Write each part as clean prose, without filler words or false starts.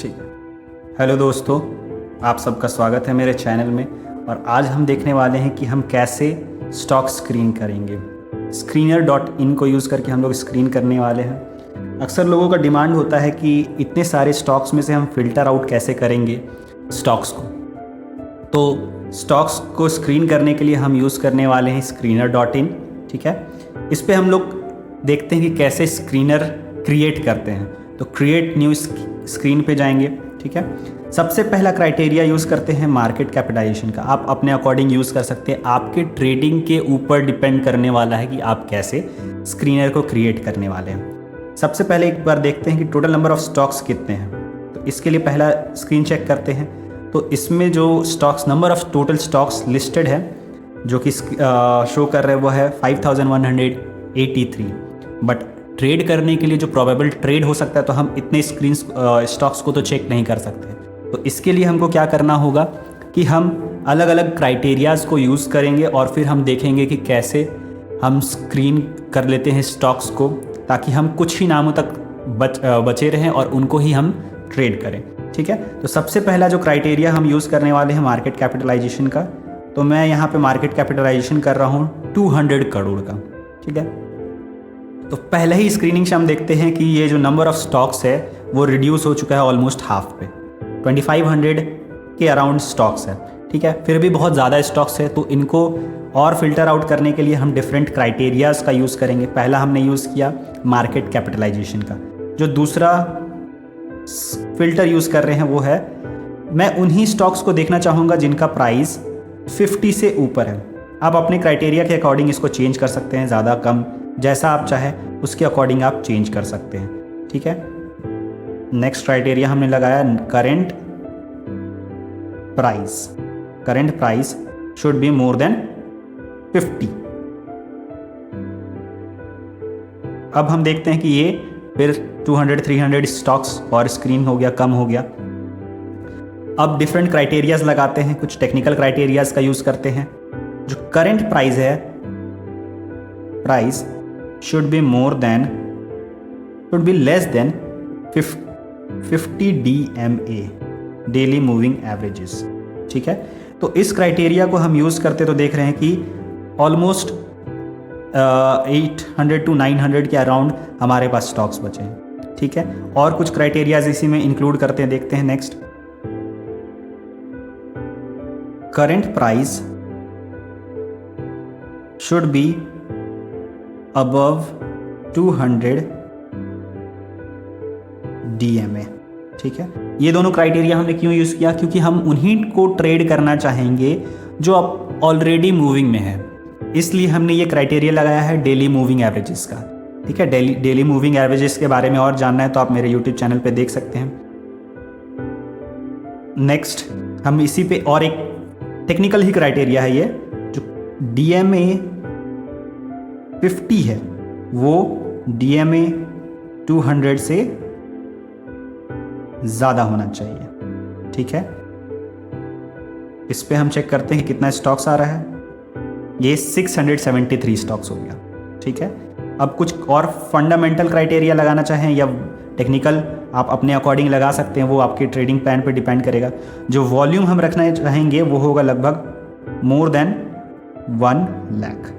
ठीक है। हेलो दोस्तों, आप सबका स्वागत है मेरे चैनल में। और आज हम देखने वाले हैं कि हम कैसे स्टॉक स्क्रीन करेंगे। screener.in को यूज़ करके हम लोग स्क्रीन करने वाले हैं। अक्सर लोगों का डिमांड होता है कि इतने सारे स्टॉक्स में से हम फ़िल्टर आउट कैसे करेंगे स्टॉक्स को। तो स्टॉक्स को स्क्रीन करने के लिए हम यूज़ करने वाले हैं screener.in। ठीक है, इस पे हम लोग देखते हैं कि कैसे स्क्रीनर क्रिएट करते हैं। तो क्रिएट न्यू स्क्रीन पे जाएंगे। ठीक है, सबसे पहला क्राइटेरिया यूज़ करते हैं मार्केट कैपिटलाइजेशन का। आप अपने अकॉर्डिंग यूज़ कर सकते हैं, आपके ट्रेडिंग के ऊपर डिपेंड करने वाला है कि आप कैसे स्क्रीनर को क्रिएट करने वाले हैं। सबसे पहले एक बार देखते हैं कि टोटल नंबर ऑफ स्टॉक्स कितने हैं। तो इसके लिए पहला स्क्रीन चेक करते हैं। तो इसमें जो stocks number of total stocks listed है जो कि शो कर रहे हैं वो है 5183। बट ट्रेड करने के लिए जो प्रोबेबल ट्रेड हो सकता है तो हम इतने स्टॉक्स को तो चेक नहीं कर सकते। तो इसके लिए हमको क्या करना होगा कि हम अलग अलग क्राइटेरियाज़ को यूज़ करेंगे और फिर हम देखेंगे कि कैसे हम स्क्रीन कर लेते हैं स्टॉक्स को, ताकि हम कुछ ही नामों तक बचे रहें और उनको ही हम ट्रेड करें। ठीक है, तो सबसे पहला जो क्राइटेरिया हम यूज़ करने वाले हैं मार्केट कैपिटलाइजेशन का। तो मैं यहाँ पे मार्केट कैपिटलाइजेशन कर रहा हूँ 200 करोड़ का। ठीक है, तो पहले ही स्क्रीनिंग से हम देखते हैं कि ये जो नंबर ऑफ स्टॉक्स है वो रिड्यूस हो चुका है ऑलमोस्ट हाफ पे। 2500 के अराउंड स्टॉक्स है। ठीक है, फिर भी बहुत ज़्यादा स्टॉक्स है, तो इनको और फिल्टर आउट करने के लिए हम डिफरेंट क्राइटेरियाज़ का यूज़ करेंगे। पहला हमने यूज़ किया मार्केट कैपिटलाइजेशन का। जो दूसरा फिल्टर यूज़ कर रहे हैं वो है, मैं उन्हीं स्टॉक्स को देखना चाहूँगा जिनका प्राइस 50 से ऊपर है। आप अपने क्राइटेरिया के अकॉर्डिंग इसको चेंज कर सकते हैं, ज़्यादा कम जैसा आप चाहें उसके अकॉर्डिंग आप चेंज कर सकते हैं। ठीक है, नेक्स्ट क्राइटेरिया हमने लगाया current price. Current price should be more than 50। अब हम देखते हैं कि ये फिर 200-300 स्टॉक्स और स्क्रीन हो गया, कम हो गया। अब डिफरेंट क्राइटेरियाज लगाते हैं, कुछ टेक्निकल क्राइटेरियाज का यूज करते हैं। जो करेंट प्राइस है, price should be less than 50 DMA daily moving averages. ठीक है, तो इस क्राइटेरिया को हम यूज़ करते तो देख रहे हैं कि ऑलमोस्ट 800 to 900 के अराउंड हमारे पास स्टॉक्स बचे हैं। ठीक है, और कुछ क्राइटेरियाज इसी में इंक्लूड करते हैं, देखते हैं next. Current price should be above 200 DMA। ठीक है, ये दोनों क्राइटेरिया हमने क्यों यूज़ किया? क्योंकि हम उन्हीं को ट्रेड करना चाहेंगे जो अब ऑलरेडी मूविंग में है, इसलिए हमने ये क्राइटेरिया लगाया है डेली मूविंग एवरेजेस का। ठीक है, डेली मूविंग एवरेजेस के बारे में और जानना है तो आप मेरे यूट्यूब चैनल पे देख सकते हैं। नेक्स्ट हम इसी पे और एक टेक्निकल ही क्राइटेरिया है ये, जो DMA 50 है वो DMA 200 से ज़्यादा होना चाहिए। ठीक है, इस पे हम चेक करते हैं कितना स्टॉक्स आ रहा है। ये 673 स्टॉक्स हो गया। ठीक है, अब कुछ और फंडामेंटल क्राइटेरिया लगाना चाहें या टेक्निकल आप अपने अकॉर्डिंग लगा सकते हैं, वो आपके ट्रेडिंग प्लान पे डिपेंड करेगा। जो वॉल्यूम हम रखना चाहेंगे वो होगा लगभग मोर देन 1 लाख।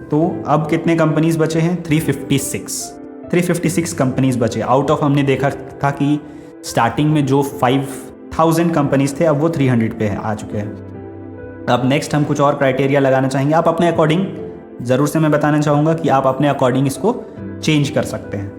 तो अब कितने कंपनीज बचे हैं? 356 कंपनीज बचे। आउट ऑफ हमने देखा था कि स्टार्टिंग में जो 5000 कंपनीज थे अब वो 300 पे आ चुके हैं। अब नेक्स्ट हम कुछ और क्राइटेरिया लगाना चाहेंगे। आप अपने अकॉर्डिंग, ज़रूर से मैं बताना चाहूँगा कि आप अपने अकॉर्डिंग इसको चेंज कर सकते हैं।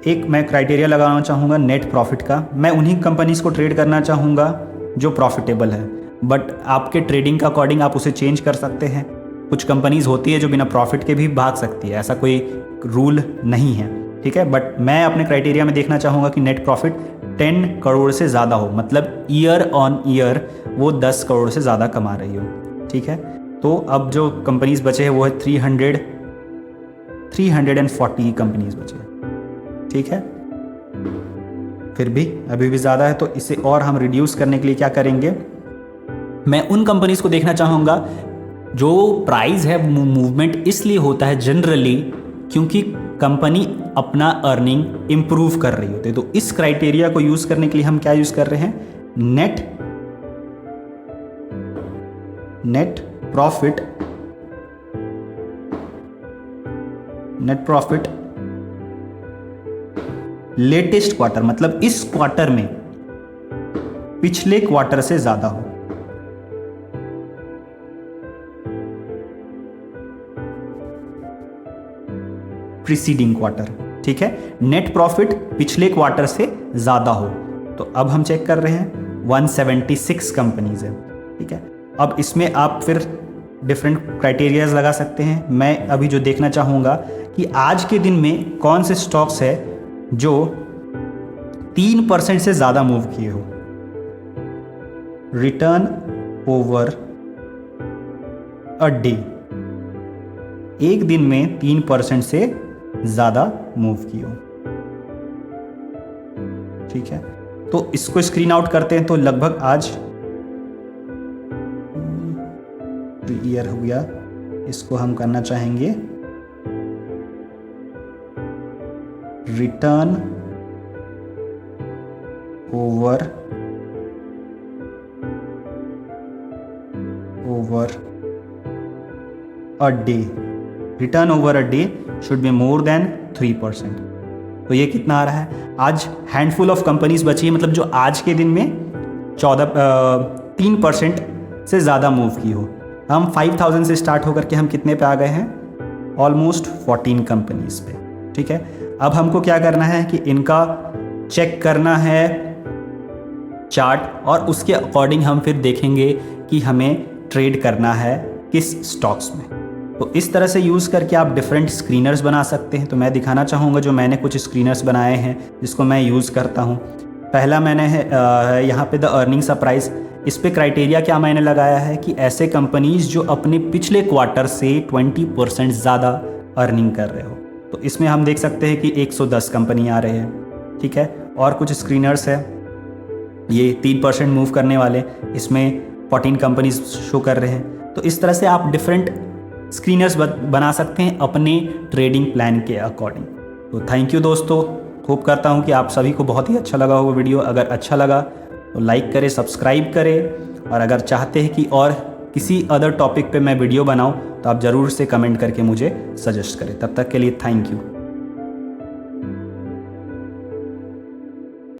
एक मैं क्राइटेरिया लगाना चाहूँगा नेट प्रॉफिट का। मैं उन्हीं कंपनीज को ट्रेड करना चाहूँगा जो प्रॉफिटेबल है, बट आपके ट्रेडिंग का अकॉर्डिंग आप उसे चेंज कर सकते हैं। कुछ कंपनीज होती है जो बिना प्रॉफिट के भी भाग सकती है, ऐसा कोई रूल नहीं है। ठीक है, बट मैं अपने क्राइटेरिया में देखना चाहूँगा कि नेट प्रॉफिट 10 करोड़ से ज़्यादा हो, मतलब ईयर ऑन ईयर वो 10 करोड़ से ज़्यादा कमा रही हो। ठीक है, तो अब जो कंपनीज बचे हैं वो है 340 कंपनीज बचे हैं। ठीक है, फिर भी अभी भी ज़्यादा है, तो इसे और हम रिड्यूस करने के लिए क्या करेंगे? मैं उन कंपनीज को देखना चाहूँगा जो प्राइस है मूवमेंट इसलिए होता है जनरली क्योंकि कंपनी अपना अर्निंग इम्प्रूव कर रही होती है। तो इस क्राइटेरिया को यूज़ करने के लिए हम क्या यूज़ कर रहे हैं, नेट प्रॉफिट लेटेस्ट क्वार्टर, मतलब इस क्वार्टर में पिछले क्वार्टर से ज्यादा हो। प्रीसीडिंग क्वार्टर, ठीक है। नेट प्रॉफिट पिछले क्वार्टर से ज्यादा हो। तो अब हम चेक कर रहे हैं 176 कंपनीज है, ठीक है। अब इसमें आप फिर डिफरेंट क्राइटेरियाज लगा सकते हैं। मैं अभी जो देखना चाहूँगा कि आज के दिन में कौन से स्टॉक्स है जो 3% से ज़्यादा मूव किए हो। रिटर्न ओवर अ डे, एक दिन में 3% से ज़्यादा मूव किए हो, ठीक है। तो इसको स्क्रीन आउट करते हैं। तो लगभग आज ईयर हो गया, इसको हम करना चाहेंगे return over a day. Return over a day should be more than 3%। तो ये कितना आ रहा है? आज हैंडफुल ऑफ कंपनीज बची है, मतलब जो आज के दिन में 3% से ज़्यादा मूव की हो। हम 5000 से स्टार्ट होकर के हम कितने पे आ गए हैं? ऑलमोस्ट 14 कंपनीज पे, ठीक है। अब हमको क्या करना है कि इनका चेक करना है चार्ट, और उसके अकॉर्डिंग हम फिर देखेंगे कि हमें ट्रेड करना है किस स्टॉक्स में। तो इस तरह से यूज़ करके आप डिफरेंट स्क्रीनर्स बना सकते हैं। तो मैं दिखाना चाहूँगा जो मैंने कुछ स्क्रीनर्स बनाए हैं जिसको मैं यूज़ करता हूँ। पहला मैंने है यहाँ पे द अर्निंग सरप्राइज। इस पे क्राइटेरिया क्या मैंने लगाया है कि ऐसे कंपनीज जो अपने पिछले क्वार्टर से 20% ज़्यादा अर्निंग कर रहे हो। तो इसमें हम देख सकते हैं कि 110 कंपनी आ रहे हैं, ठीक है। और कुछ स्क्रीनर्स है, ये 3% मूव करने वाले, इसमें 14 कंपनीज शो कर रहे हैं। तो इस तरह से आप डिफरेंट स्क्रीनर्स बना सकते हैं अपने ट्रेडिंग प्लान के अकॉर्डिंग। तो थैंक यू दोस्तों, होप करता हूँ कि आप सभी को बहुत ही अच्छा लगा होगा वीडियो। अगर अच्छा लगा तो लाइक करें, सब्सक्राइब करें, और अगर चाहते हैं कि और किसी अदर टॉपिक पे मैं वीडियो बनाऊं तो आप ज़रूर से कमेंट करके मुझे सजेस्ट करें। तब तक के लिए थैंक यू।